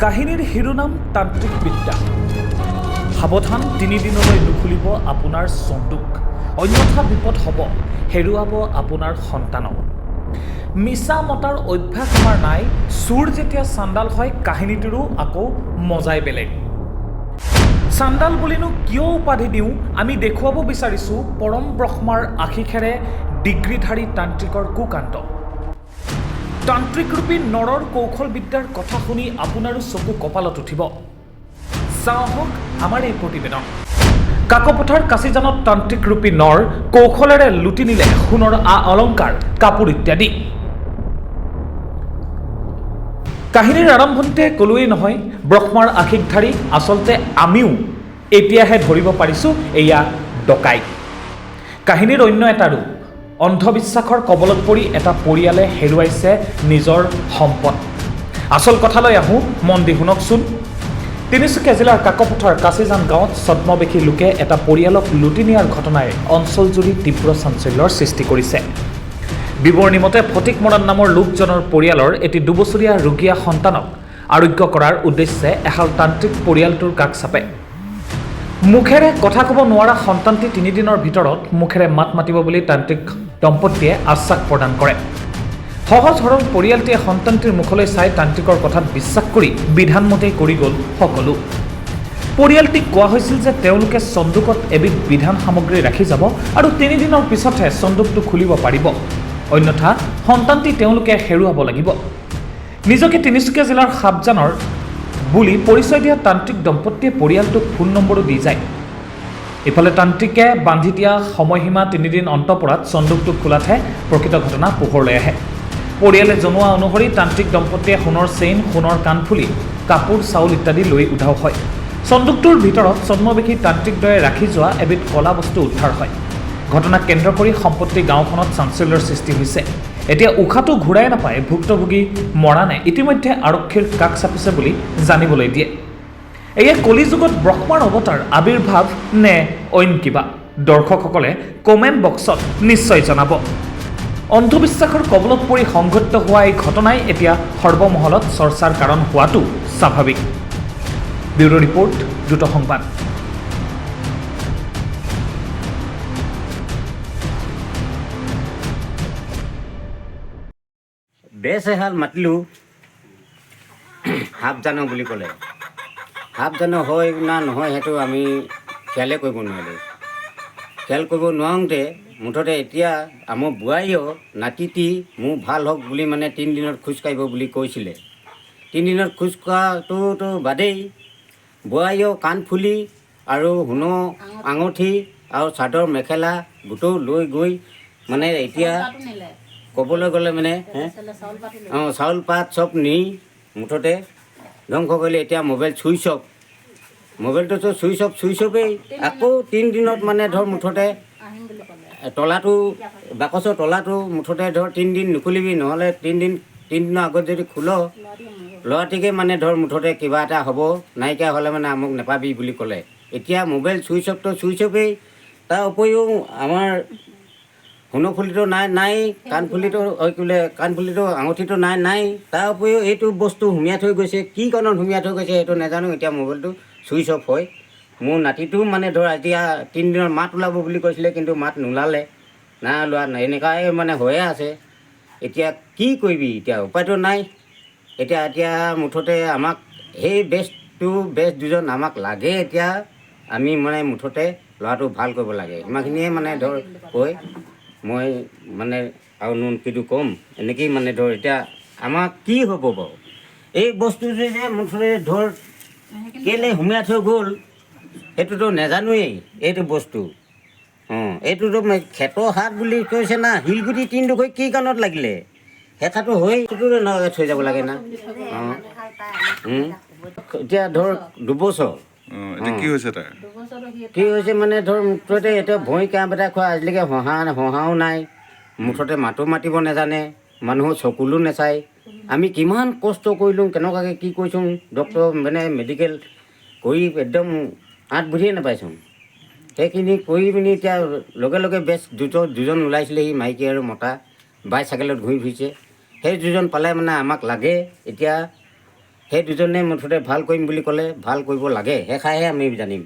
কাহিনীৰ শিৰোনাম তান্ত্ৰিক বিদ্যা। সাৱধান, 3 দিনলৈ নুখুলিব আপোনাৰ চন্দুক, অন্যথা বিপদ হ'ব, হেৰুৱাব আপোনাৰ সন্তানক। মিছা মতাৰ অভ্যাস আমাৰ নাই, চোৰ যেতিয়া চাণ্ডাল হয় কাহিনীটোৰো আকৌ মজাই বেলেগ। চাণ্ডাল বুলিনো কিয় উপাধি দিওঁ, আমি দেখুৱাব বিচাৰিছোঁ পৰম ব্ৰহ্মাৰ আশীষেৰে ডিগ্ৰীধাৰী তান্ত্ৰিকৰ কুকান্ত। তান্ত্ৰিকৰূপী নৰৰ কৌশল বিদ্যাৰ কথা শুনি আপোনাৰো চকু কপালত উঠিব। চাওক আমাৰ এই প্ৰতিবেদন। কাকপথাৰ কাচিজানত তান্ত্ৰিকৰূপী নৰ কৌশলেৰে লুটি নিলে সোণৰ অলংকাৰ, কাপোৰ ইত্যাদি। কাহিনীৰ আৰম্ভণিতে ক'লোৱেই নহয়, ব্ৰহ্মাৰ আশীষধাৰী, আচলতে আমিও এতিয়াহে ধৰিব পাৰিছোঁ এয়া ডকাইত। কাহিনীৰ অন্য এটা ৰূপ। অন্ধবিশ্বাসৰ কবলত পৰি এটা পৰিয়ালে হেৰুৱাইছে নিজৰ সম্পদ। আচল কথালৈ আহোঁ, মন দি শুনকচোন। তিনিচুকীয়া জিলাৰ কাকপথাৰ কাচিজান গাঁৱত ছদ্মবেশী লোকে এটা পৰিয়ালক লুটি নিয়াৰ ঘটনাই অঞ্চলজুৰি তীব্ৰ চাঞ্চল্যৰ সৃষ্টি কৰিছে। বিৱৰণী মতে ফটিক মৰাণ নামৰ লোকজনৰ পৰিয়ালৰ এটি 2 বছৰীয়া ৰোগীয়া সন্তানক আৰোগ্য কৰাৰ উদ্দেশ্যে এহাল তান্ত্ৰিক পৰিয়ালটোৰ কাষ চাপে। মুখেৰে কথা ক'ব নোৱাৰা সন্তানটি 3 দিনৰ ভিতৰত মুখেৰে মাত মাতিব বুলি তান্ত্ৰিক দম্পতীয়ে আশ্বাস প্ৰদান কৰে। সহজ সৰল পৰিয়ালটিয়ে সন্তানটিৰ মুখলৈ চাই তান্ত্ৰিকৰ কথাত বিশ্বাস কৰি বিধানমতেই কৰি গ'ল সকলো। পৰিয়ালটিক কোৱা হৈছিল যে তেওঁলোকে চন্দুকত এবিধ বিধান সামগ্ৰী ৰাখি যাব আৰু 3 দিনৰ পিছতহে চন্দুকটো খুলিব পাৰিব, অন্যথা সন্তানটি তেওঁলোকে হেৰুৱাব লাগিব। নিজকে তিনিচুকীয়া জিলাৰ সাবজানৰ বুলি পৰিচয় দিয়া তান্ত্ৰিক দম্পতীয়ে পৰিয়ালটোক ফোন নম্বৰো দি যায়। ইফালে তান্ত্ৰিকে বান্ধি দিয়া সময়সীমা 3 দিন অন্ত পৰাত চন্দুকটো খোলাতহে প্ৰকৃত ঘটনা পোহৰলৈ আহে। পৰিয়ালে জনোৱা অনুসৰি তান্ত্ৰিক দম্পতীয়ে সোণৰ চেইন, সোণৰ কাণফুলি, কাপোৰ, চাউল ইত্যাদি লৈ উধাও হয়। চন্দুকটোৰ ভিতৰত ছদ্মবেশী তান্ত্ৰিকদ্বয়ে ৰাখি যোৱা এবিধ কলা বস্তু উদ্ধাৰ হয়। ঘটনাক কেন্দ্ৰ কৰি সম্পত্তি গাঁওখনত চাঞ্চল্যৰ সৃষ্টি হৈছে। এতিয়া উশাহটো ঘূৰাই নাপায় ভুক্তভোগী মৰাণে ইতিমধ্যে আৰক্ষীৰ কাষ চাপিছে বুলি জানিবলৈ দিয়ে। এয়ে কলিযুগত ব্ৰহ্মাৰ অৱতাৰ আৱিৰ্ভাৱ নে অইন কিবা? দৰ্শকসকলে কমেণ্ট বক্সত নিশ্চয় জনাব। অন্ধবিশ্বাসৰ কবলত পৰি সংঘটিত হোৱা এই ঘটনাই এতিয়া সৰ্বমহলত চৰ্চাৰ কাৰণ হোৱাটো স্বাভাৱিক। ব্যুৰো ৰিপৰ্ট, দ্ৰুত সংবাদ। বেছ এহাল মাতিলোঁ, সাপ জানো বুলি ক'লে। সাপ জানো হয় না নহয় সেইটো আমি খেয়ালে কৰিব নোৱাৰিলোঁ। খেয়াল কৰিব নোৱাৰোঁতে মুঠতে এতিয়া আমাৰ বোৱাৰীও নাতিটি মোৰ ভাল হওক বুলি মানে 3 দিনত খোজ কাঢ়িব বুলি কৈছিলে। 3 দিনত খোজ কঢ়াটোতো বাদেই, বোৱাৰীও কাণফুলি আৰু সোণৰ আঙুঠি আৰু চাদৰ মেখেলা গোটেই লৈ গৈ মানে এতিয়া ক'বলৈ গ'লে মানে চাউল পাত চব নি মুঠতে ধ্বংস কৰিলে। এতিয়া মোবাইল চুইচ অফ, মোবাইলটোতো চুইচ অফেই। আকৌ 3 দিনত মানে ধৰ মুঠতে তলাটো, বাকচৰ তলাটো মুঠতে ধৰ 3 দিন নুখুলিবি, নহ'লে 3 দিনৰ আগত যদি খোল ল'ৰাটিকে মানে ধৰ মুঠতে কিবা এটা হ'ব, নাইকিয়া হ'লে মানে আমুক নেপাবি বুলি ক'লে। এতিয়া মোবাইল চুইচ অফেই। তাৰ উপৰিও আমাৰ সোণৰফুলিটো নাই, কাণফুলিটো আঙুঠিটো নাই। তাৰ উপৰিও এইটো বস্তু সুমিয়াই থৈ গৈছে, কি কাৰণত সুমিয়াই থৈ গৈছে সেইটো নাজানো। এতিয়া মোবাইলটো চুইচ অফ হয়। মোৰ নাতিটোও মানে ধৰ এতিয়া 3 দিনত মাত ওলাব বুলি কৈছিলে, কিন্তু মাত নোলালে, নাই ওলোৱা, এনেকুৱাই মানে হৈয়ে আছে। এতিয়া কি কৰিবি, এতিয়া উপায়টো নাই। এতিয়া মুঠতে আমাক সেই বেছ 2জন আমাক লাগে। এতিয়া আমি মানে মুঠতে ল'ৰাটো ভাল কৰিব লাগে, ইমানখিনিয়ে মানে ধৰ কৈ মই মানে আৰু নুন কিটো ক'ম, এনেকেই মানে ধৰ এতিয়া আমাক কি হ'ব বাৰু এই বস্তুটো যে মুঠতে ধৰ কেলৈ সুমিয়াই থৈ গ'ল সেইটোতো নাজানোৱেই। এইটো বস্তু এইটোতো খেতৰ হাত বুলি কৈছে না, শিলগুটি 3 হৈ কি কাৰণত লাগিলে হেঁচাটো হৈ থৈ যাব লাগে না। এতিয়া ধৰ 2 বছৰ কি হৈছে তাৰ? কি হৈছে মানে ধৰ মুঠতে এতিয়া ভৰি কাঁহ এটা খোৱা আজিলৈকে হহাও নাই, মুঠতে মাতো মাতিব নাজানে, মানুহৰ চকুলো নাচায়। আমি কিমান কষ্ট কৰিলোঁ, কেনেকুৱাকৈ কি কৰিছোঁ, ডক্তৰ মানে মেডিকেল কৰি একদম বুজিয়ে নাপাইছোঁ। সেইখিনি কৰি পিনি এতিয়া লগে বেছ 2জন ওলাইছিলেহি, মাইকী আৰু মতা, বাইচাইকেলত ঘূৰি ফুৰিছে। সেই 2জন পালে মানে আমাক লাগে। এতিয়া সেই দুজনে মুঠতে ভাল কৰিম বুলি ক'লে ভাল কৰিব লাগে সেইষাৰহে আমি জানিম